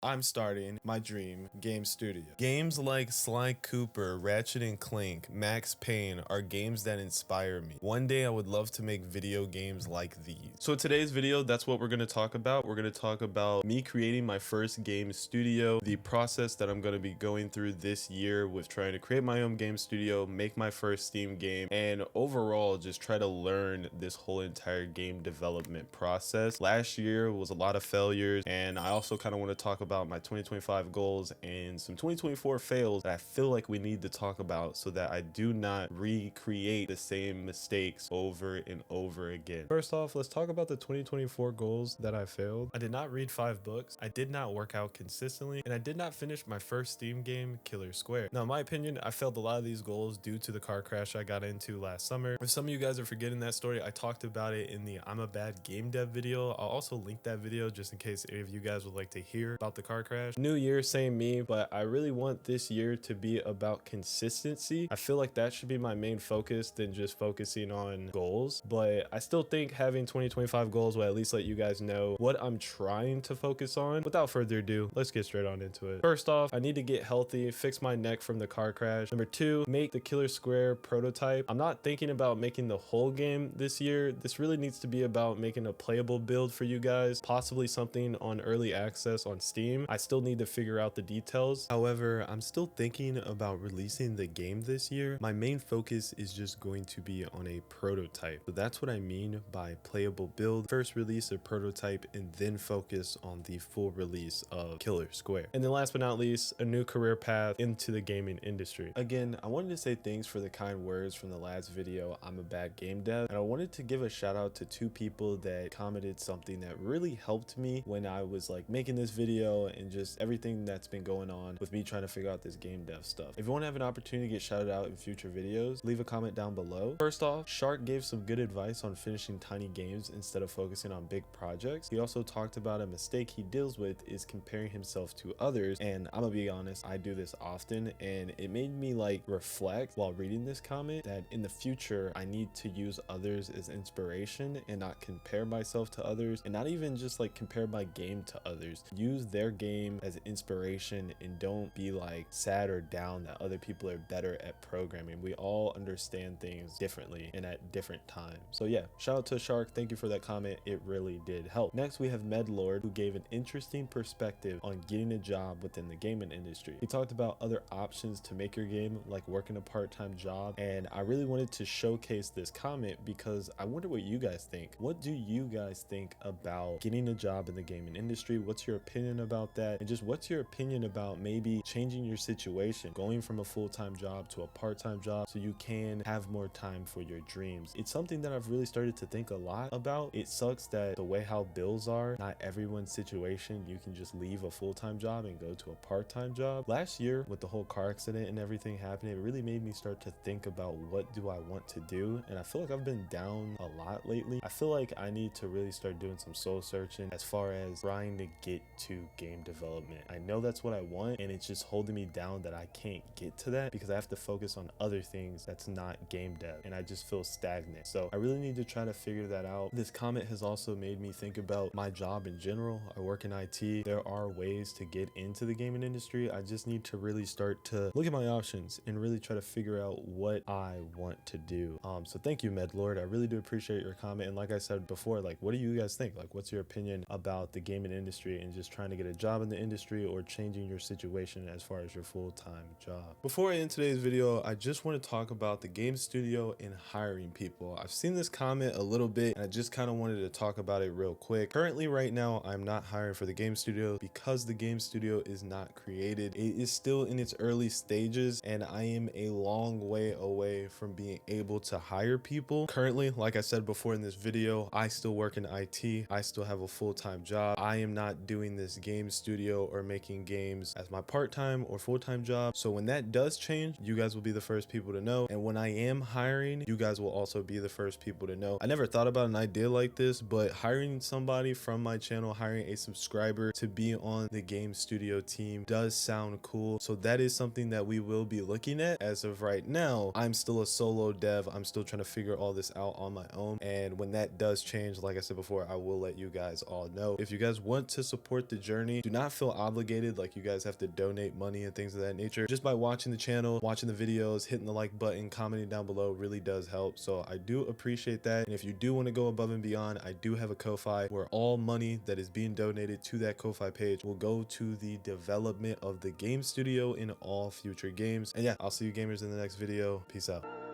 I'm starting my dream game studio. Games like Sly Cooper, Ratchet and Clank, Max Payne are games that inspire me. One day I would love to make video games like these. So today's video, that's what we're going to talk about. We're going to talk about me creating my first game studio, the process that I'm going to be going through this year with trying to create my own game studio, make my first Steam game, and overall just try to learn this whole entire game development process. Last year was a lot of failures, and I also kind of want to talk about my 2025 goals and some 2024 fails that I feel like we need to talk about so that I do not recreate the same mistakes over and over again. First off, let's talk about the 2024 goals that I failed. I did not read 5 books, I did not work out consistently, and I did not finish my first Steam game, Killer Square. Now, in my opinion, I failed a lot of these goals due to the car crash I got into last summer. If some of you guys are forgetting that story, I talked about it in the I'm a Bad Game Dev video. I'll also link that video just in case any of you guys would like to hear about the car crash. New year, same me, but I really want this year to be about consistency. I feel like that should be my main focus than just focusing on goals, but I still think having 2025 goals will at least let you guys know what I'm trying to focus on. Without further ado, let's get straight on into it. First off, I need to get healthy, fix my neck from the car crash. Number 2, make the Killer Square prototype. I'm not thinking about making the whole game this year. This really needs to be about making a playable build for you guys, possibly something on early access on Steam. I still need to figure out the details. However, I'm still thinking about releasing the game this year. My main focus is just going to be on a prototype. So that's what I mean by playable build. First release a prototype and then focus on the full release of Killer Square. And then last but not least, a new career path into the gaming industry. Again, I wanted to say thanks for the kind words from the last video, I'm a Bad Game Dev. And I wanted to give a shout out to 2 people that commented something that really helped me when I was like making this video and just everything that's been going on with me trying to figure out this game dev stuff. If you want to have an opportunity to get shouted out in future videos, leave a comment down below. First off, Shark gave some good advice on finishing tiny games instead of focusing on big projects. He also talked about a mistake he deals with is comparing himself to others, and I'm gonna be honest, I do this often, and it made me like reflect while reading this comment that in the future I need to use others as inspiration and not compare myself to others, and not even just like compare my game to others. Use their game as inspiration and don't be like sad or down that other people are better at programming. We all understand things differently and at different times. So yeah, shout out to Shark. Thank you for that comment. It really did help. Next, we have Medlord, who gave an interesting perspective on getting a job within the gaming industry. He talked about other options to make your game, like working a part-time job, and I really wanted to showcase this comment because I wonder what you guys think. What do you guys think about getting a job in the gaming industry? What's your opinion about that? And just what's your opinion about maybe changing your situation, going from a full-time job to a part-time job so you can have more time for your dreams? It's something that I've really started to think a lot about. It sucks that the way how bills are, not everyone's situation, you can just leave a full-time job and go to a part-time job. Last year, with the whole car accident and everything happening, it really made me start to think about what do I want to do, and I feel like I've been down a lot lately. I feel like I need to really start doing some soul searching as far as trying to get to game development. I know that's what I want, and it's just holding me down that I can't get to that because I have to focus on other things that's not game dev, and I just feel stagnant. So I really need to try to figure that out. This comment has also made me think about my job in general. I work in IT. There are ways to get into the gaming industry. I just need to really start to look at my options and really try to figure out what I want to do. So thank you, Medlord. I really do appreciate your comment. And like I said before, like, what do you guys think? Like, what's your opinion about the gaming industry and just trying to get a job in the industry or changing your situation as far as your full-time job? Before I end today's video, I just want to talk about the game studio and hiring people. I've seen this comment a little bit and I just kind of wanted to talk about it real quick. Currently right now, I'm not hiring for the game studio because the game studio is not created. It is still in its early stages and I am a long way away from being able to hire people. Currently, like I said before in this video, I still work in IT. I still have a full-time job. I am not doing this game studio or making games as my part-time or full-time job. So when that does change, you guys will be the first people to know. And when I am hiring, you guys will also be the first people to know. I never thought about an idea like this, but hiring somebody from my channel, hiring a subscriber to be on the game studio team does sound cool. So that is something that we will be looking at. As of right now, I'm still a solo dev. I'm still trying to figure all this out on my own. And when that does change, like I said before, I will let you guys all know. If you guys want to support the journey journey. Do not feel obligated like you guys have to donate money and things of that nature. Just by watching the channel, watching the videos, hitting the like button, commenting down below really does help. So I do appreciate that. And if you do want to go above and beyond, I do have a Ko-Fi where all money that is being donated to that Ko-Fi page will go to the development of the game studio in all future games. And yeah, I'll see you gamers in the next video. Peace out.